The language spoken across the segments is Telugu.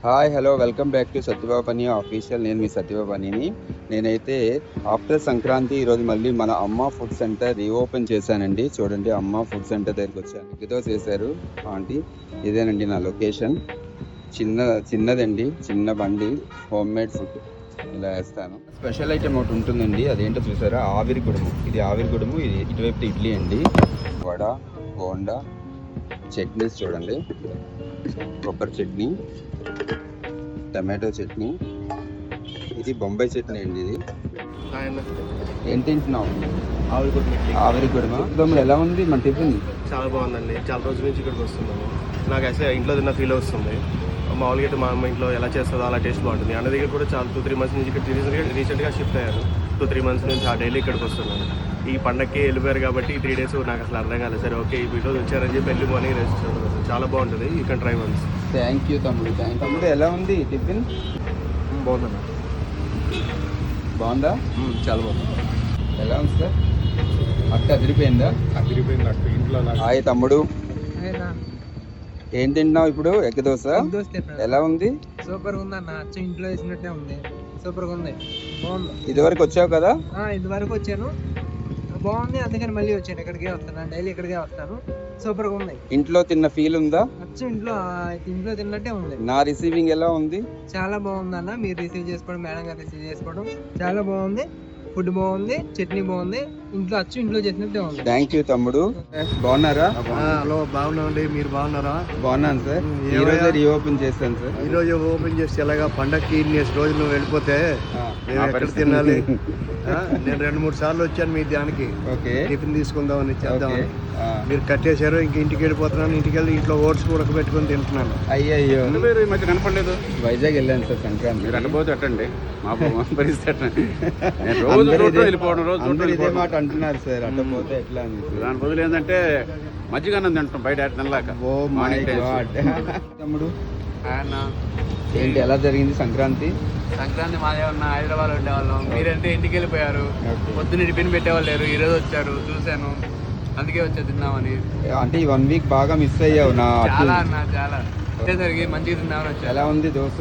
Hi hello welcome back to Satyabhabani official. నేను మీ సత్యబాబనిని. నేనైతే ఆఫ్టర్ సంక్రాంతి ఈరోజు మళ్ళీ మన అమ్మ ఫుడ్ సెంటర్ రీఓపెన్ చేశానండి. చూడండి, అమ్మ ఫుడ్ సెంటర్ దగ్గరికి వచ్చాను. ఎగ్గుతో చేశారు ఆంటీ. ఇదేనండి నా లొకేషన్. చిన్నదండి, చిన్న బండి, హోమ్ మేడ్ ఫుడ్ ఇలా వేస్తాను. స్పెషల్ ఐటమ్ ఒకటి ఉంటుందండి, అదేంటో చూసారా? ఆవిరి కుడుము. ఇది ఆవిరి కుడుము, ఇది ఇటువైపు ఇడ్లీ అండి. వడ, బోండా, చట్నీస్ చూడండి. కొబ్బరి చట్నీ, టమాటో చట్నీ, ఇది బొంబాయి చట్నీ అండి. ఇది ఏం తింటున్నావు? ఆవిరి కుడుమ. దమ్ముడు ఎలా ఉంది మన టిఫిన్? చాలా బాగుందండి. చాలా రోజుల నుంచి ఇక్కడికి వస్తున్నాను. నాకు అసలు ఇంట్లో తిన్న ఫీల్ వస్తుంది. మామూలుగా అయితే మా అమ్మ ఇంట్లో ఎలా చేస్తుందో అలా టేస్ట్ బాగుంటుంది. అన్న దగ్గర కూడా చాలా 2-3 months నుంచి ఇక్కడ రీసెంట్గా షిఫ్ట్ అయ్యాను. 2-3 months నుంచి ఆ డైలీ ఇక్కడికి వస్తున్నాను. ఈ పండగకి వెళ్ళిపోయారు కాబట్టి ఈ 3 days నాకు అసలు అర్థం కాలేదు. సరే ఓకే, ఈ వీడియో వచ్చారని చెప్పి వెళ్ళి మార్నింగ్ రెస్ట్ చేస్తాను. చాలా బాగుంటుంది. You can try once. Thank you తమ్ముడు. తమ్ముడు ఎలా ఉంది టిఫిన్? బాగుందన్న. బాగుందా? చాలా బాగుంది. ఎలా ఉంది సార్? అక్క అదిరిపోయిందా? అదిరిపోయింది అక్క. ఇంట్లో హాయ్ తమ్ముడు, ఏం తింటున్నావు ఇప్పుడు? ఎగ్ దోశ. ఎలా ఉంది? సూపర్ ఉందన్న. అచ్చం ఇంట్లో వేసినట్టే ఉంది. సూపర్ గా ఉంది. బాగుంది. ఇదివరకు వచ్చావు కదా? ఇది వరకు వచ్చాను, బాగుంది. అందుకని మళ్ళీ వచ్చాను. ఇక్కడికే వస్తాను, డైలీ ఇక్కడికే వస్తాను. సూపర్ గా ఉంది. ఇంట్లో తిన్న ఫీల్ ఉందా? అచ్చం ఇంట్లో తిన్నట్టే ఉంది. నా రిసీవింగ్ ఎలా ఉంది? చాలా బాగుంది అన్న. మీరు రిసీవ్ చేసుకోవడం, మేడం గారు రిసీవ్ చేసుకోవడం చాలా బాగుంది. ఫుడ్ బాగుంది, చట్నీ బాగుంది. ఇంట్లో చేసినట్టే ఉంది. థ్యాంక్ యూ తమ్ముడు. బాగున్నారా? హలో, బాగున్నామండి. మీరు బాగున్నారా? బాగున్నాను సార్. ఈ రోజే రీఓపెన్ చేస్తాను సార్. ఈ రోజు ఓపెన్ చేసి ఎలాగా పండగకి ఇన్ని రోజులు నువ్వు వెళ్ళిపోతే నేను ఎక్కడ తినాలి? నేను 2-3 సార్లు వచ్చాను మీ దానికి. ఓకే, టిఫిన్ తీసుకుందామని చేద్దామని. మీరు కట్టేశారు. ఇంక ఇంటికి వెళ్ళిపోతున్నాను. ఇంటికి వెళ్ళి ఇంట్లో ఓట్స్ ఉడకబెట్టుకొని తింటున్నాను. అయ్యయ్యో, మీరు ఈ మధ్య కనపడలేదు. వైజాగ్ వెళ్ళాను సార్ సంక్రాంతి. మీరు అట్టపోతే అట్టండి, మా పరిస్థితి అందరూ ఇదే మాట అంటున్నారు సార్, అట్టపోతే ఎట్లా అని. దాని బదులు ఏంటంటే మజ్జిగన్నం తింటాం బయట తినలేక. Oh my God. తమ్ముడు ఏంటి, ఎలా జరిగింది సంక్రాంతి? సంక్రాంతి మాదే ఉన్న హైదరాబాద్ ఉండేవాళ్ళం. మీరంటే ఇంటికి వెళ్ళిపోయారు. పొద్దున్న టిఫిన్ పెట్టేవాళ్ళు లేరు. ఈ రోజు వచ్చారు, చూశాను, అందుకే వచ్చా తిన్నామని. అంటే ఈ 1 week బాగా మిస్ అయ్యావు. చాలా అన్న, చాలా వచ్చేసరికి మంచిగా తిన్నామని వచ్చా. ఎలా ఉంది దోశ?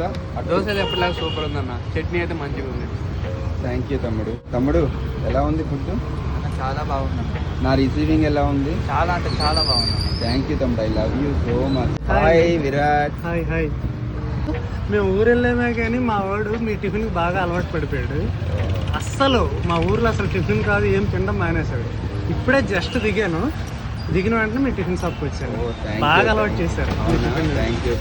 దోశ ఎప్పటిలాగా సూపర్ ఉందన్న. చట్నీ అయితే మంచిగా ఉంది. థ్యాంక్ యూ తమ్ముడు. తమ్ముడు ఎలా ఉంది ఫుడ్? చాలా బాగుందన్న. నా రిసీవింగ్ ఎలా ఉంది? చాలా అంటే చాలా బాగుంది. థ్యాంక్ యూ తమ్ముడు. I love you so much. Hi Virat. Hi. మేము ఊరు వెళ్ళామే కానీ మా వాడు మీ టిఫిన్కి బాగా అలవాటు పడిపోయాడు. అస్సలు మా ఊర్లో అసలు టిఫిన్ కాదు, ఏం తినడం మానేశాడు. ఇప్పుడే జస్ట్ దిగిన వెంటనే మీ టిఫిన్ షాప్కి వచ్చాను. బాగా అలవాటు చేశారు. Thank you.